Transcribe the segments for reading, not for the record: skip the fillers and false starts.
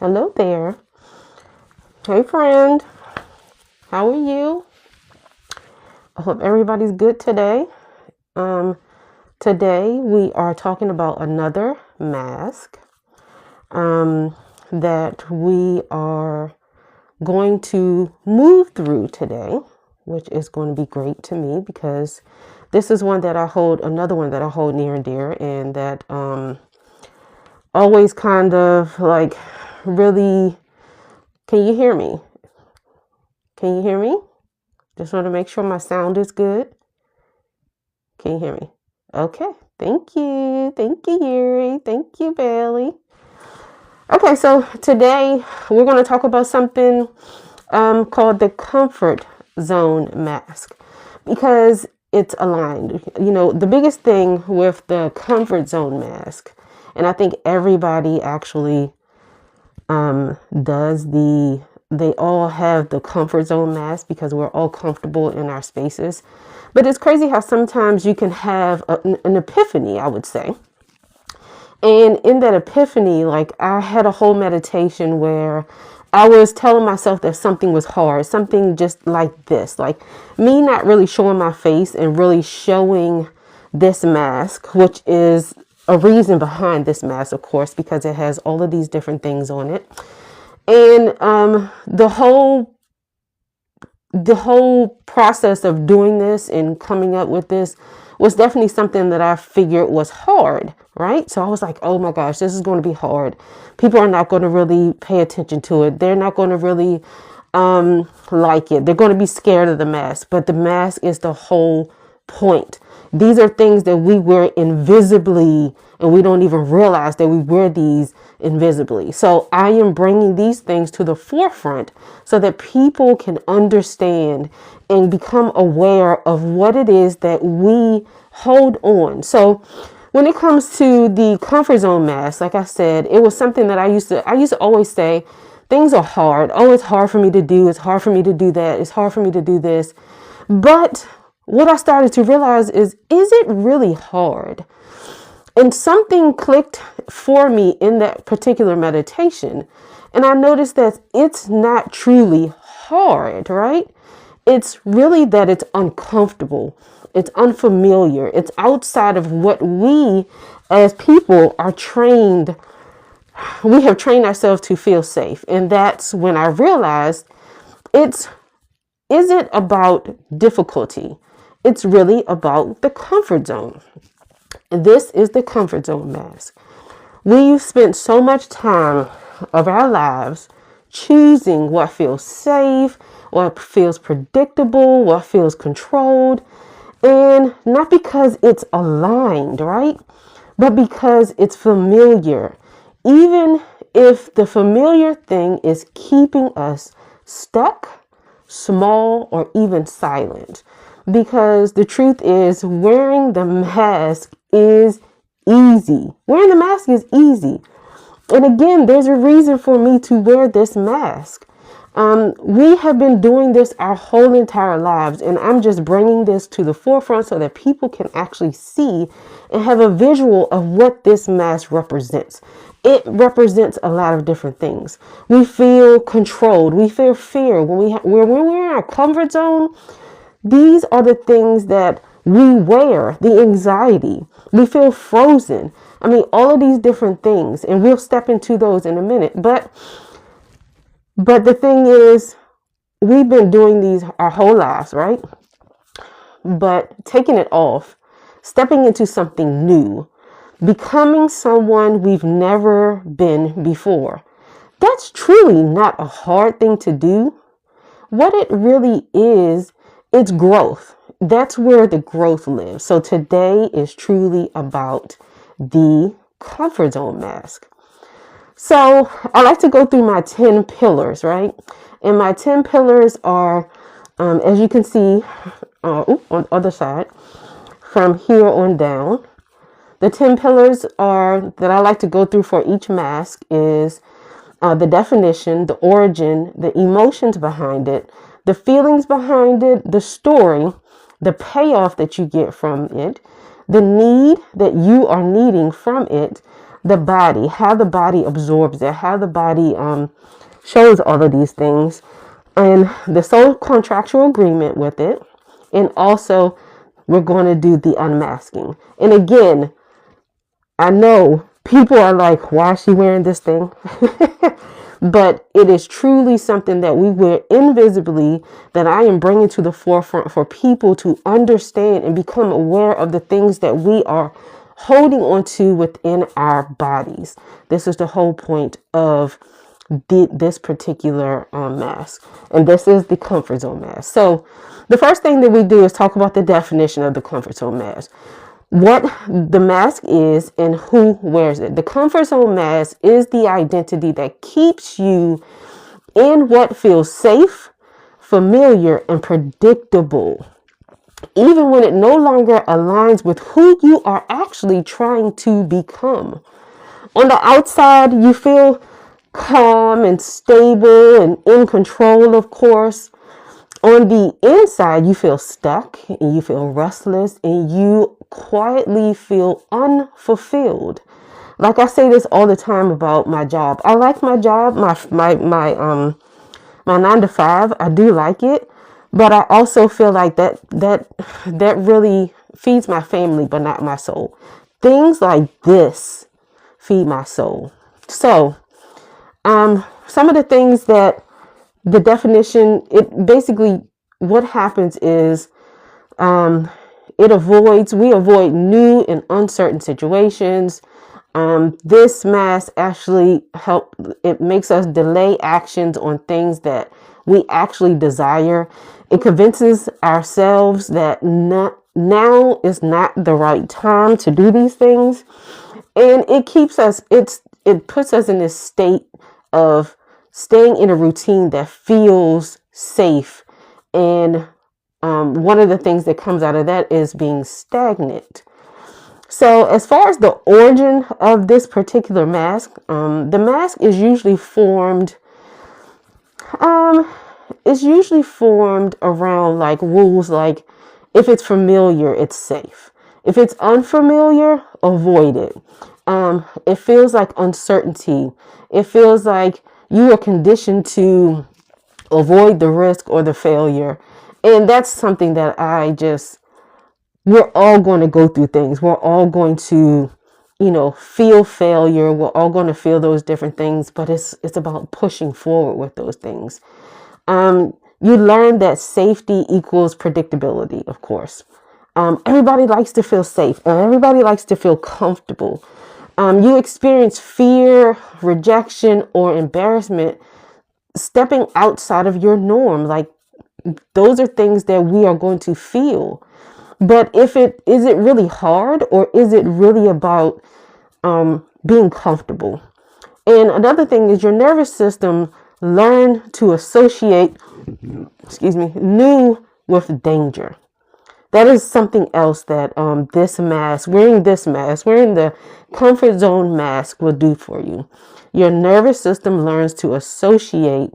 Hello there. Hey friend, how are you? I hope everybody's good today. Um, Today we are talking about another mask that we are going to move through today, which is going to be great to me because this is another one that I hold near and dear, and that always kind of like really. Can you hear me? Can you hear me? Just want to make sure my sound is good. Can you hear me? Okay. Thank you. Thank you, Yuri. Thank you, Bailey. Okay, so today we're going to talk about something called the comfort zone mask because it's aligned. You know, the biggest thing with the comfort zone mask, and I think everybody actually they all have the comfort zone mask because we're all comfortable in our spaces. But it's crazy how sometimes you can have an epiphany, I would say. And in that epiphany, like I had a whole meditation where I was telling myself that something was hard, something just like this, like me not really showing my face and really showing this mask, which is a reason behind this mask, of course, because it has all of these different things on it. And the whole process of doing this and coming up with this was definitely something that I figured was hard, right? So I was like, oh my gosh, this is going to be hard. People are not going to really pay attention to it. They're not going to really like it. They're going to be scared of the mask, but the mask is the whole point. These are things that we wear invisibly, and we don't even realize that we wear these invisibly. So I am bringing these things to the forefront so that people can understand and become aware of what it is that we hold on. So when it comes to the comfort zone mask, like I said, it was something that I used to always say, things are hard. Oh, it's hard for me to do. It's hard for me to do that. It's hard for me to do this. But what I started to realize is it really hard? And something clicked for me in that particular meditation. And I noticed that it's not truly hard, right? It's really that it's uncomfortable. It's unfamiliar. It's outside of what we as people are trained. We have trained ourselves to feel safe. And that's when I realized isn't about difficulty. It's really about the comfort zone. And this is the comfort zone mask. We've spent so much time of our lives choosing what feels safe, what feels predictable, what feels controlled, and not because it's aligned, right? But because it's familiar. Even if the familiar thing is keeping us stuck, small, or even silent. Because the truth is, wearing the mask is easy. Wearing the mask is easy. And again, there's a reason for me to wear this mask. We have been doing this our whole entire lives, and I'm just bringing this to the forefront so that people can actually see and have a visual of what this mask represents. It represents a lot of different things. We feel controlled. We feel fear. When we're in our comfort zone, these are the things that we wear, the anxiety. We feel frozen. I mean, all of these different things, and we'll step into those in a minute. But the thing is, we've been doing these our whole lives, right? But taking it off, stepping into something new, becoming someone we've never been before, that's truly not a hard thing to do. What it really is, it's growth. That's where the growth lives. So today is truly about the comfort zone mask. So I like to go through my 10 pillars, right? And my 10 pillars are, as you can see on the other side, from here on down. The 10 pillars that I like to go through for each mask is the definition, the origin, the emotions behind it, the feelings behind it, the story, the payoff that you get from it, the need that you are needing from it, the body, how the body absorbs it, how the body shows all of these things, and the soul contractual agreement with it. And also, we're going to do the unmasking. And again, I know people are like, why is she wearing this thing? But it is truly something that we wear invisibly, that I am bringing to the forefront for people to understand and become aware of the things that we are holding on to within our bodies. This is the whole point of this particular mask. And this is the comfort zone mask. So the first thing that we do is talk about the definition of the comfort zone mask. What the mask is and who wears it. The comfort zone mask is the identity that keeps you in what feels safe, familiar, and predictable, even when it no longer aligns with who you are actually trying to become. On the outside, you feel calm and stable and in control, of course. On the inside, you feel stuck and you feel restless and you quietly feel unfulfilled. Like I say this all the time about my job. I like my job, my 9 to 5. I do like it, but I also feel like that really feeds my family, but not my soul. Things like this feed my soul. So, some of the things that the definition, it basically, what happens is, we avoid new and uncertain situations. This mask actually it makes us delay actions on things that we actually desire. It convinces ourselves that now is not the right time to do these things. And it puts us in this state of staying in a routine that feels safe. And one of the things that comes out of that is being stagnant. So as far as the origin of this particular mask, the mask is usually formed around like rules, like if it's familiar, it's safe. If it's unfamiliar, avoid it. It feels like uncertainty. It feels like you are conditioned to avoid the risk or the failure. And that's something that we're all going to go through things. We're all going to, feel failure. We're all going to feel those different things, but it's about pushing forward with those things. You learn that safety equals predictability, of course. Everybody likes to feel safe and everybody likes to feel comfortable. You experience fear, rejection, or embarrassment stepping outside of your norm. Like, those are things that we are going to feel. But is it really hard, or is it really about being comfortable? And another thing is your nervous system learn to associate, new with danger. That is something else that wearing the comfort zone mask will do for you. Your nervous system learns to associate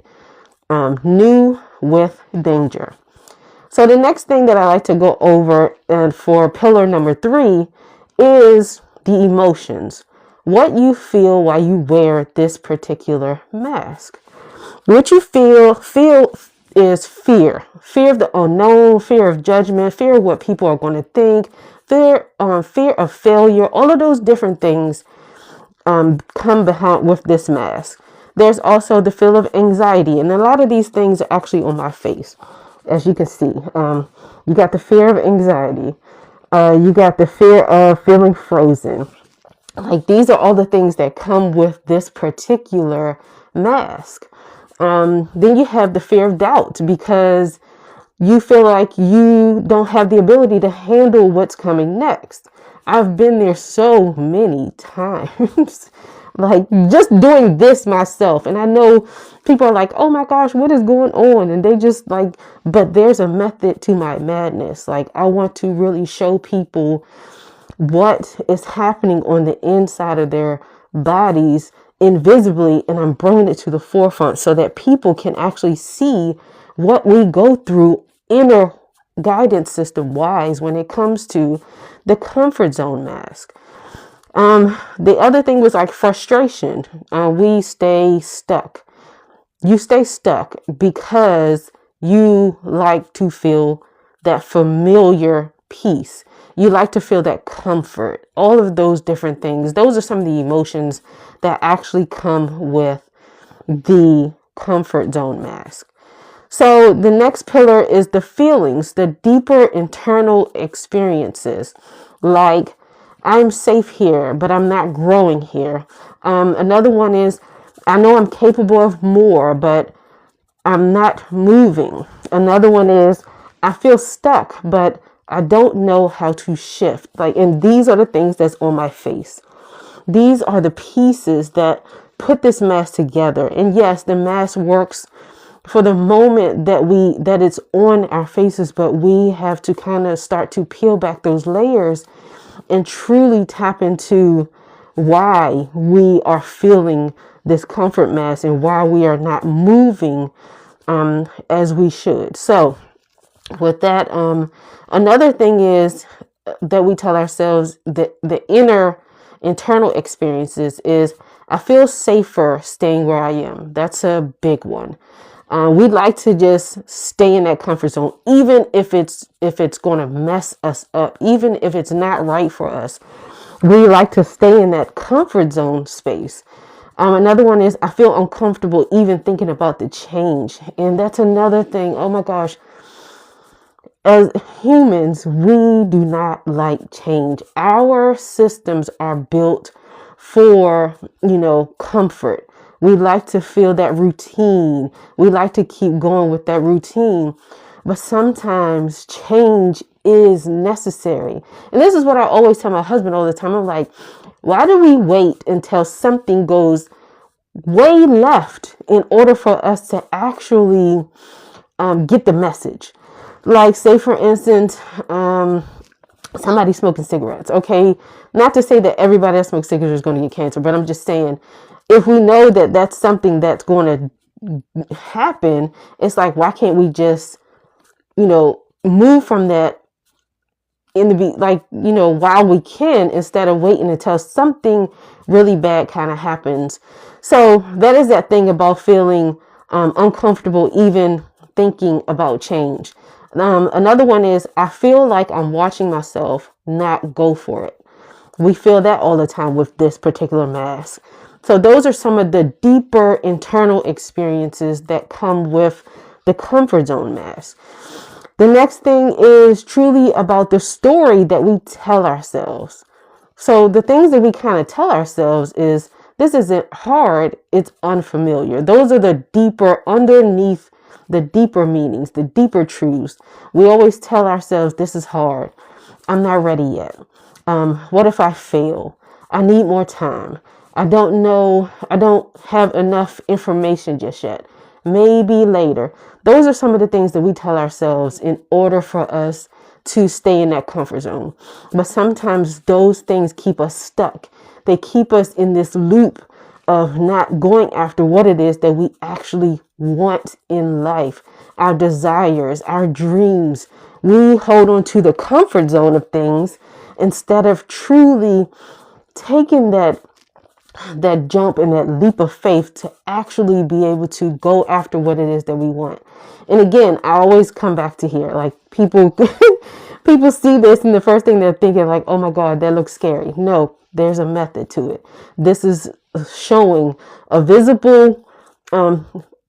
new with danger. So the next thing that I like to go over, and for pillar number 3, is the emotions. What you feel while you wear this particular mask. What you feel is fear. Fear of the unknown, fear of judgment, fear of what people are going to think, fear of failure. All of those different things come behind with this mask. There's also the feel of anxiety, and a lot of these things are actually on my face, as you can see. You got the fear of anxiety. You got the fear of feeling frozen. Like, these are all the things that come with this particular mask. Then you have the fear of doubt, because you feel like you don't have the ability to handle what's coming next. I've been there so many times, like just doing this myself. And I know people are like, oh my gosh, what is going on? And they just like, but there's a method to my madness. Like, I want to really show people what is happening on the inside of their bodies invisibly, and I'm bringing it to the forefront so that people can actually see what we go through inner guidance system wise when it comes to the comfort zone mask. The other thing was like frustration. We stay stuck. You stay stuck because you like to feel that familiar peace. You like to feel that comfort. All of those different things. Those are some of the emotions that actually come with the comfort zone mask. So the next pillar is the feelings, the deeper internal experiences, like I'm safe here, but I'm not growing here. Another one is I know I'm capable of more, but I'm not moving. Another one is I feel stuck, but I don't know how to shift. Like, and these are the things that's on my face. These are the pieces that put this mask together. And yes, the mask works for the moment that it's on our faces, but we have to kind of start to peel back those layers and truly tap into why we are feeling this comfort mask and why we are not moving as we should. So with that, another thing is that we tell ourselves that the internal experiences is I feel safer staying where I am. That's a big one. We'd like to just stay in that comfort zone, even if it's going to mess us up, even if it's not right for us. We like to stay in that comfort zone space. Another one is I feel uncomfortable even thinking about the change. And that's another thing. Oh my gosh. As humans, we do not like change. Our systems are built for, comfort. We like to feel that routine. We like to keep going with that routine. But sometimes change is necessary. And this is what I always tell my husband all the time. I'm like, why do we wait until something goes way left in order for us to actually get the message? Like, say, for instance, somebody smoking cigarettes. Okay, not to say that everybody that smokes cigarettes is going to get cancer, but I'm just saying, if we know that that's something that's going to happen, it's like, why can't we just, move from that while we can, instead of waiting until something really bad kind of happens. So that is that thing about feeling uncomfortable, even thinking about change. Another one is I feel like I'm watching myself not go for it. We feel that all the time with this particular mask. So those are some of the deeper internal experiences that come with the comfort zone mask. The next thing is truly about the story that we tell ourselves. So the things that we kind of tell ourselves is this isn't hard, it's unfamiliar. Those are the deeper underneath the deeper meanings, the deeper truths. We always tell ourselves this is hard. I'm not ready yet. What if I fail? I need more time. I don't know. I don't have enough information just yet. Maybe later. Those are some of the things that we tell ourselves in order for us to stay in that comfort zone. But sometimes those things keep us stuck. They keep us in this loop of not going after what it is that we actually want in life, our desires, our dreams. We hold on to the comfort zone of things instead of truly taking that jump and that leap of faith to actually be able to go after what it is that we want. And again, I always come back to here, like people people see this and the first thing they're thinking, like, oh my God, that looks scary. No, there's a method to it. This is showing a visible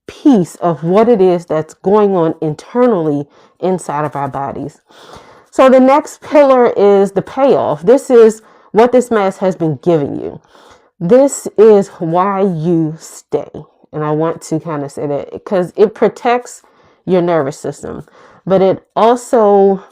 piece of what it is that's going on internally inside of our bodies. So the next pillar is the payoff. This is what this mask has been giving you. This is why you stay. And I want to kind of say that because it protects your nervous system, but it also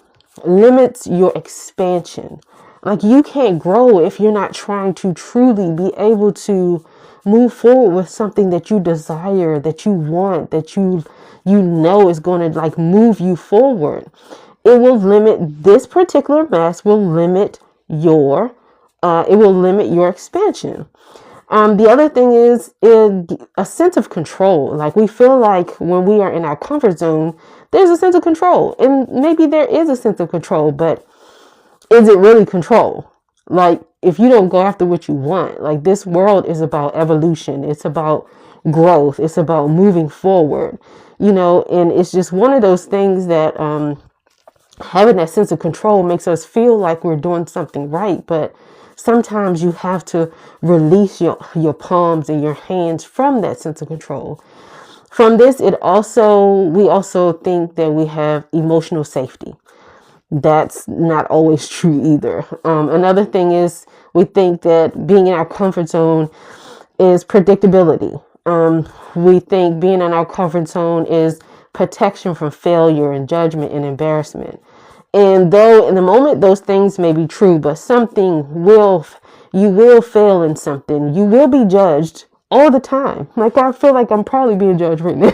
limits your expansion. Like, you can't grow if you're not trying to truly be able to move forward with something that you desire, that you want, that you know is going to like move you forward. It will limit, this particular mask will limit your expansion. The other thing is a sense of control. Like, we feel like when we are in our comfort zone, there's a sense of control, and maybe there is a sense of control, but is it really control? Like, if you don't go after what you want. Like, this world is about evolution. It's about growth. It's about moving forward, and it's just one of those things that, having that sense of control makes us feel like we're doing something right. But sometimes you have to release your palms and your hands from that sense of control. From this, we also think that we have emotional safety. That's not always true either. Another thing is, we think that being in our comfort zone is predictability. We think being in our comfort zone is protection from failure and judgment and embarrassment. And though in the moment those things may be true, but you will fail in something. You will be judged all the time. Like, I feel like I'm probably being judged right now.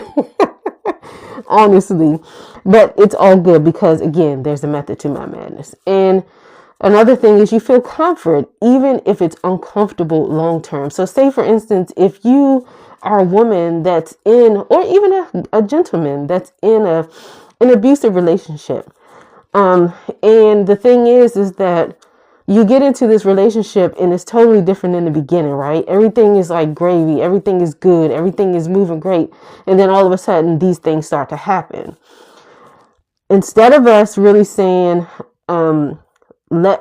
Honestly, but it's all good, because again, there's a method to my madness. And another thing is, you feel comfort even if it's uncomfortable long term. So say, for instance, if you are a woman that's in, or even a gentleman that's in an abusive relationship, and the thing is that you get into this relationship and it's totally different in the beginning, right? Everything is like gravy. Everything is good. Everything is moving great. And then all of a sudden, these things start to happen. Instead of us really saying, I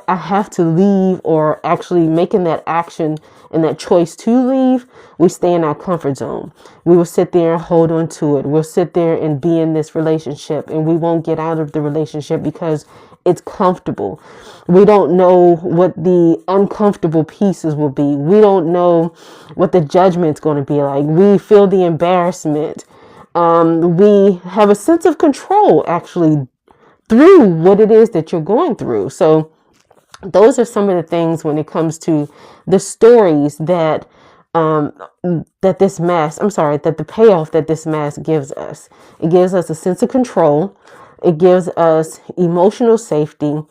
have to leave, or actually making that action and that choice to leave, we stay in our comfort zone. We will sit there and hold on to it. We'll sit there and be in this relationship, and we won't get out of the relationship because it's comfortable. We don't know what the uncomfortable pieces will be. We don't know what the judgment's going to be like. We feel the embarrassment. We have a sense of control, actually, through what it is that you're going through. So those are some of the things when it comes to the stories that that the payoff that this mask gives us. It gives us a sense of control. It gives us emotional safety.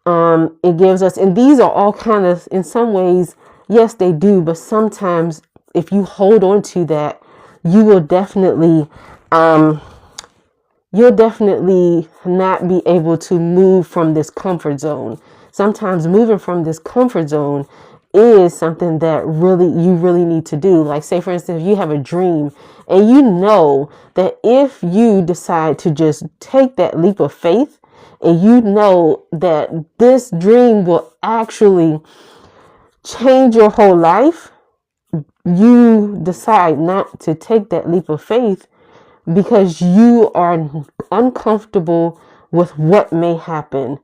It gives us, and these are all kind of, in some ways, yes, they do, but sometimes if you hold on to that, you will definitely, you'll definitely not be able to move from this comfort zone. Sometimes moving from this comfort zone is something that you really need to do. Like, say, for instance, if you have a dream and you know that if you decide to just take that leap of faith, and you know that this dream will actually change your whole life, you decide not to take that leap of faith because you are uncomfortable with what may happen,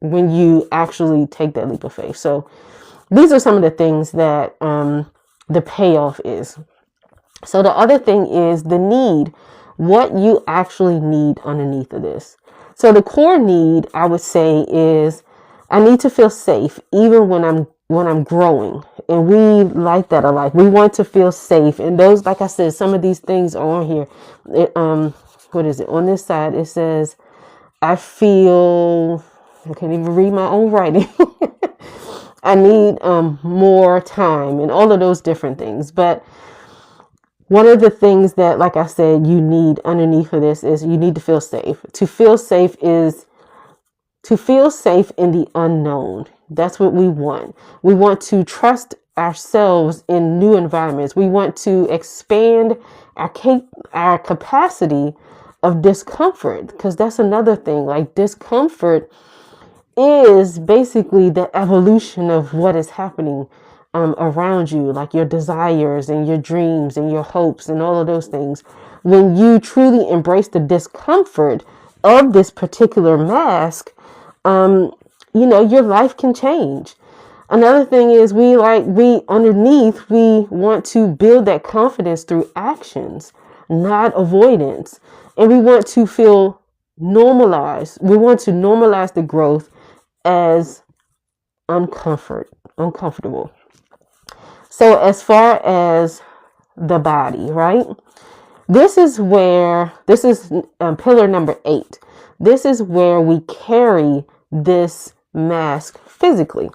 when you actually take that leap of faith. So these are some of the things that the payoff is. So the other thing is the need, what you actually need underneath of this. So the core need, I would say, is I need to feel safe even when I'm growing. And we like that a lot. We want to feel safe. And those, like I said, some of these things are on here. What is it? On this side, it says, I can't even read my own writing. I need more time, and all of those different things. But one of the things that, like I said, you need underneath of this is you need to feel safe. To feel safe is to feel safe in the unknown. That's what we want. We want to trust ourselves in new environments. We want to expand our capacity of discomfort, because that's another thing. Like, discomfort is basically the evolution of what is happening around you, like your desires and your dreams and your hopes and all of those things. When you truly embrace the discomfort of this particular mask, your life can change. Another thing is we want to build that confidence through actions, not avoidance. And we want to feel normalized. We want to normalize the growth as uncomfortable. So as far as the body, right? This is pillar number 8. This is where we carry this mask physically.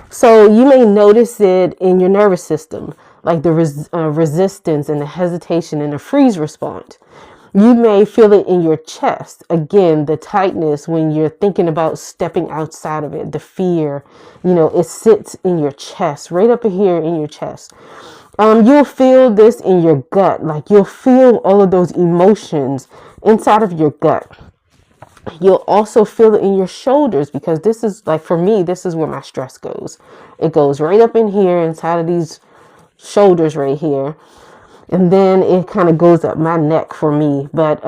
So you may notice it in your nervous system, like the resistance and the hesitation and the freeze response. You may feel it in your chest. Again, the tightness when you're thinking about stepping outside of it, the fear, it sits in your chest, right up here in your chest. You'll feel this in your gut. Like you'll feel all of those emotions inside of your gut. You'll also feel it in your shoulders, because this is like, for me, this is where my stress goes. It goes right up in here inside of these shoulders right here. And then it kind of goes up my neck for me. But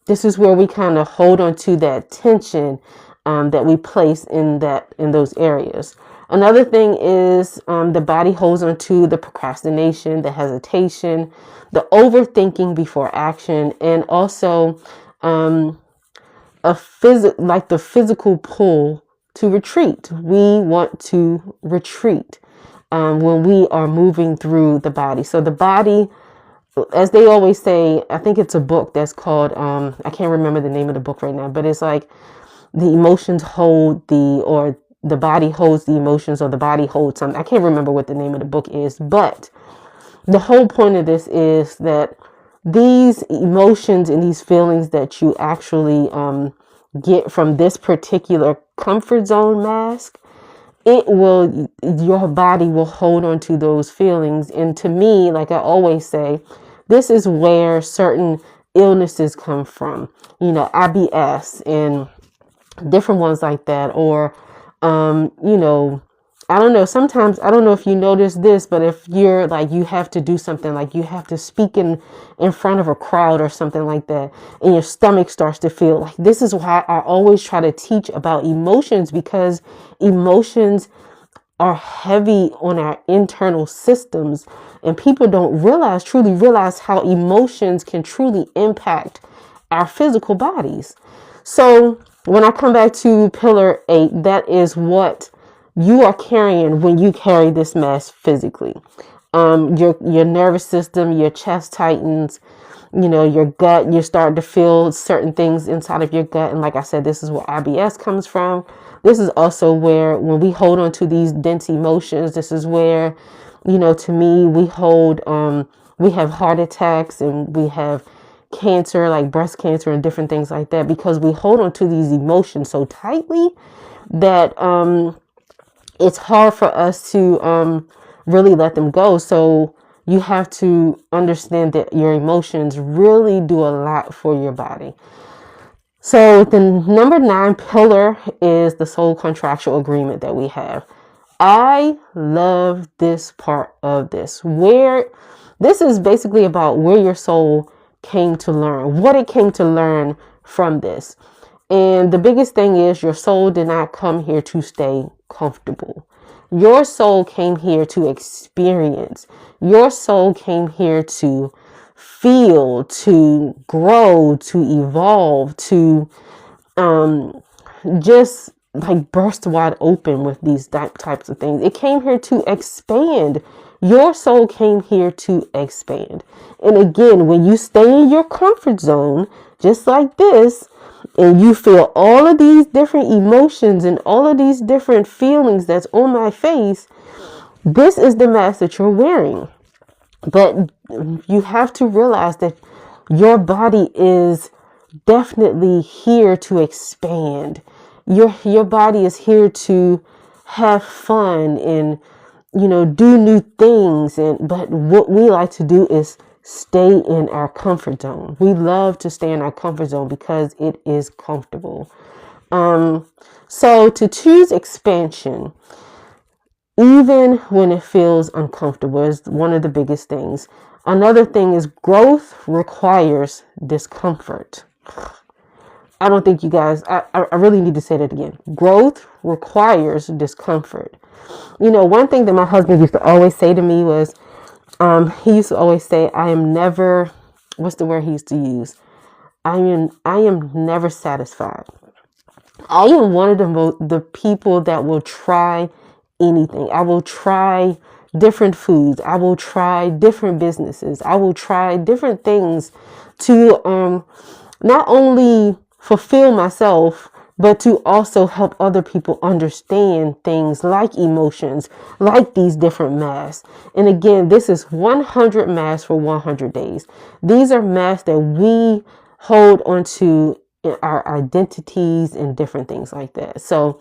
this is where we kind of hold on to that tension that we place in those areas. Another thing is the body holds on to the procrastination, the hesitation, the overthinking before action, and also like the physical pull to retreat. We want to retreat when we are moving through the body. So the body, as they always say, I think it's a book that's called, I can't remember the name of the book right now, but it's like the emotions hold or the body holds the emotions, or the body holds something. I can't remember what the name of the book is, but the whole point of this is that these emotions and these feelings that you actually get from this particular comfort zone mask, your body will hold on to those feelings. And to me, like I always say, this is where certain illnesses come from, IBS and different ones like that. Or, I don't know, sometimes, I don't know if you notice this, but if you're like, you have to do something, like you have to speak in front of a crowd or something like that, and your stomach starts to feel like, this is why I always try to teach about emotions, because emotions are heavy on our internal systems, and people don't truly realize how emotions can truly impact our physical bodies. So when I come back to pillar 8, that is what you are carrying when you carry this mask physically. Your nervous system, your chest tightens, your gut, you start to feel certain things inside of your gut. And like I said, this is where IBS comes from. This is also where, when we hold on to these dense emotions, this is where, to me, we have heart attacks and we have cancer, like breast cancer and different things like that, because we hold on to these emotions so tightly that, it's hard for us to really let them go. So you have to understand that your emotions really do a lot for your body. So the number 9 pillar is the soul contractual agreement that we have. I love this part of this, where this is basically about where your soul came to learn, what it came to learn from this. And the biggest thing is, your soul did not come here to stay comfortable. Your soul came here to experience. Your soul came here to feel, to grow, to evolve, to just like burst wide open with these types of things. It came here to expand. Your soul came here to expand. And again, when you stay in your comfort zone, just like this, and you feel all of these different emotions and all of these different feelings that's on my face, this is the mask that you're wearing. But you have to realize that your body is definitely here to expand. Your body is here to have fun and, do new things. But what we like to do is stay in our comfort zone. We love to stay in our comfort zone because it is comfortable. So to choose expansion, even when it feels uncomfortable, is one of the biggest things. Another thing is, growth requires discomfort. I don't think you guys, I really need to say that again. Growth requires discomfort. One thing that my husband used to always say to me was, he used to always say, I am never, what's the word he used to use? I am never satisfied. I am one of the people that will try anything. I will try different foods. I will try different businesses. I will try different things to not only fulfill myself, but to also help other people understand things like emotions, like these different masks. And again, this is 100 masks for 100 days. These are masks that we hold onto in our identities and different things like that. So,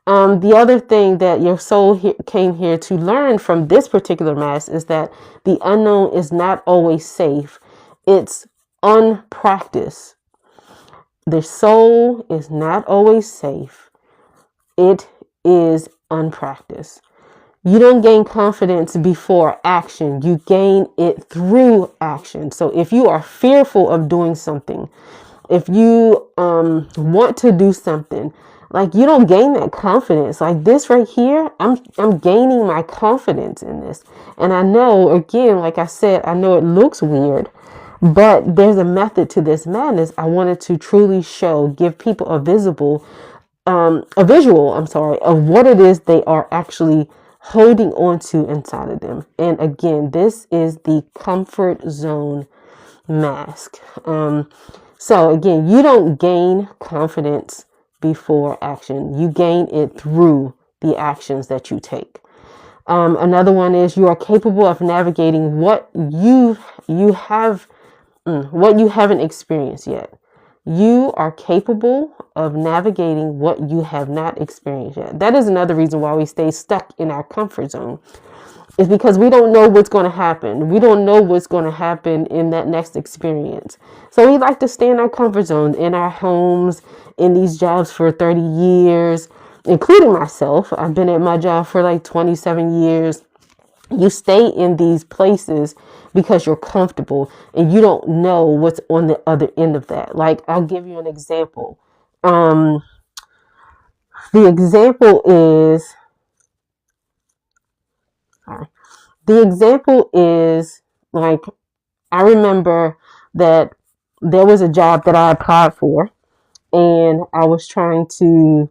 the other thing that your soul came here to learn from this particular mask is that the unknown is not always safe. It's unpracticed. The soul is not always safe. It is unpracticed. You don't gain confidence before action. You gain it through action. So if you are fearful of doing something, if you want to do something, like you don't gain that confidence. Like this right here, I'm gaining my confidence in this. And I know, again, like I said, I know it looks weird, but there's a method to this madness. I wanted to truly give people a visual, of what it is they are actually holding on to inside of them. And again, this is the comfort zone mask. So again, you don't gain confidence before action. You gain it through the actions that you take. Another one is you are capable of navigating what what you haven't experienced yet. You are capable of navigating what you have not experienced yet. That is another reason why we stay stuck in our comfort zone. Is because we don't know what's going to happen. We don't know what's going to happen in that next experience. So we like to stay in our comfort zone, in our homes, in these jobs for 30 years, including myself. I've been at my job for like 27 years. You stay in these places because you're comfortable and you don't know what's on the other end of that. Like, I'll give you an example. The example is, like, I remember that there was a job that I applied for and I was trying to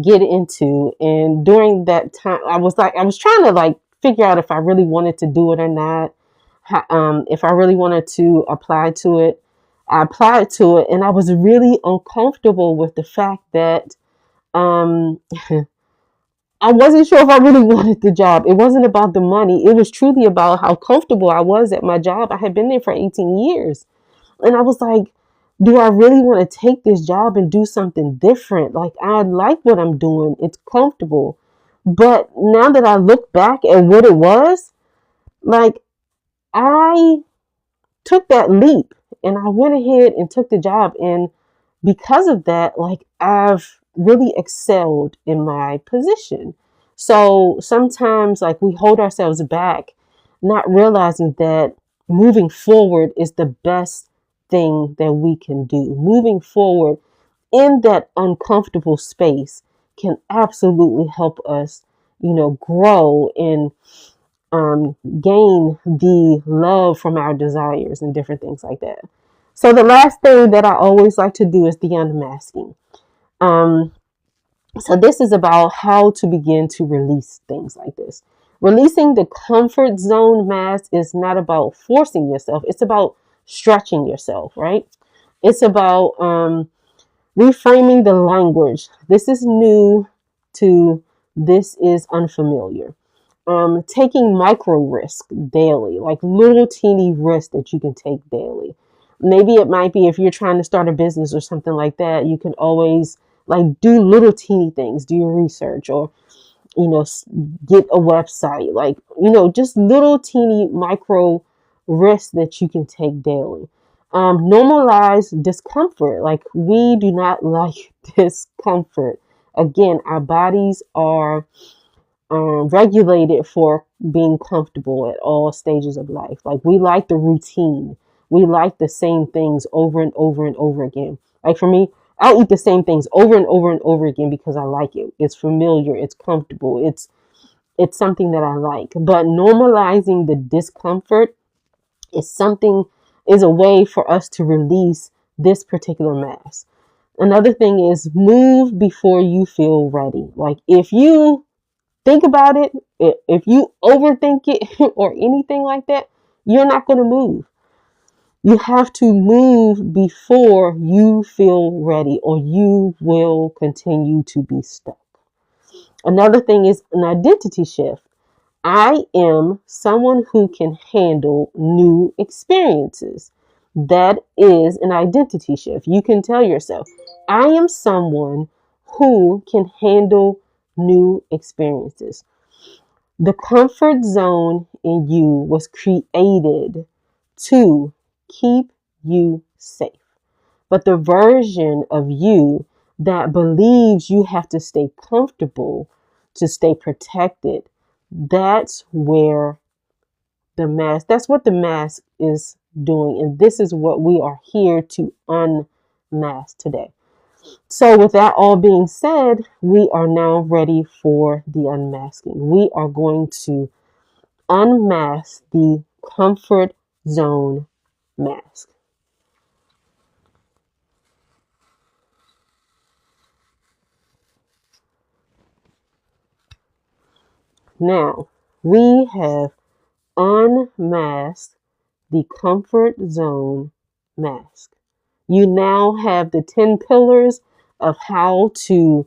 get into. And during that time, I was trying to like figure out if I really wanted to do it or not. If I really wanted to apply to it. I applied to it and I was really uncomfortable with the fact that I wasn't sure if I really wanted the job. It wasn't about the money. It was truly about how comfortable I was at my job. I had been there for 18 years. And I was like, do I really want to take this job and do something different? Like, I like what I'm doing. It's comfortable. But now that I look back at what it was, like, I took that leap and I went ahead and took the job. And because of that, like, I've really excelled in my position. So sometimes, like, we hold ourselves back, not realizing that moving forward is the best thing that we can do. Moving forward in that uncomfortable space can absolutely help us, grow and gain the love from our desires and different things like that. So the last thing that I always like to do is the unmasking. So this is about how to begin to release things like this. Releasing the comfort zone mask is not about forcing yourself. It's about stretching yourself, right? It's about reframing the language. This is new to this is unfamiliar. Taking micro risk daily, like little teeny risks that you can take daily. Maybe it might be if you're trying to start a business or something like that, you can always like do little teeny things, do your research or, get a website, like, just little teeny micro risks that you can take daily. Normalize discomfort. Like, we do not like discomfort. Again, our bodies are regulated for being comfortable at all stages of life. Like, we like the routine. We like the same things over and over and over again. Like, for me, I'll eat the same things over and over and over again because I like it. It's familiar. It's comfortable. It's something that I like. But normalizing the discomfort is a way for us to release this particular mask. Another thing is move before you feel ready. Like, if you think about it, if you overthink it or anything like that, you're not going to move. You have to move before you feel ready, or you will continue to be stuck. Another thing is an identity shift. I am someone who can handle new experiences. That is an identity shift. You can tell yourself, I am someone who can handle new experiences. The comfort zone in you was created to keep you safe. But the version of you that believes you have to stay comfortable to stay protected, that's where that's what the mask is doing. And this is what we are here to unmask today. So, with that all being said, we are now ready for the unmasking. We are going to unmask the comfort zone mask. Now, we have unmasked the comfort zone mask. You now have the 10 pillars of how to,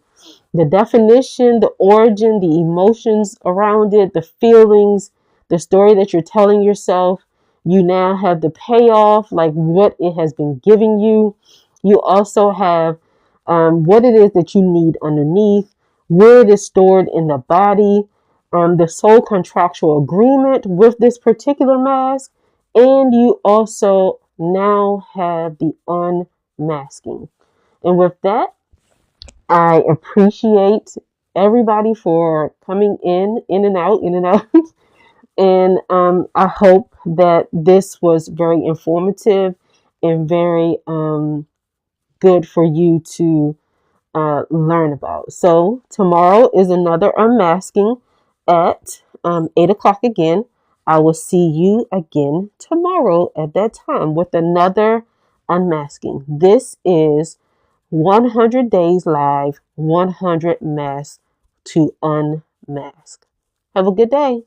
the definition, the origin, the emotions around it, the feelings, the story that you're telling yourself. You now have the payoff, like what it has been giving you. You also have what it is that you need underneath, where it is stored in the body, the soul contractual agreement with this particular mask, and you also now have the unmasking. And with that, I appreciate everybody for coming in and out, in and out. And I hope that this was very informative and very good for you to learn about. So tomorrow is another unmasking at 8 o'clock again. I will see you again tomorrow at that time with another unmasking. This is 100 Days Live, 100 Masks to Unmask. Have a good day.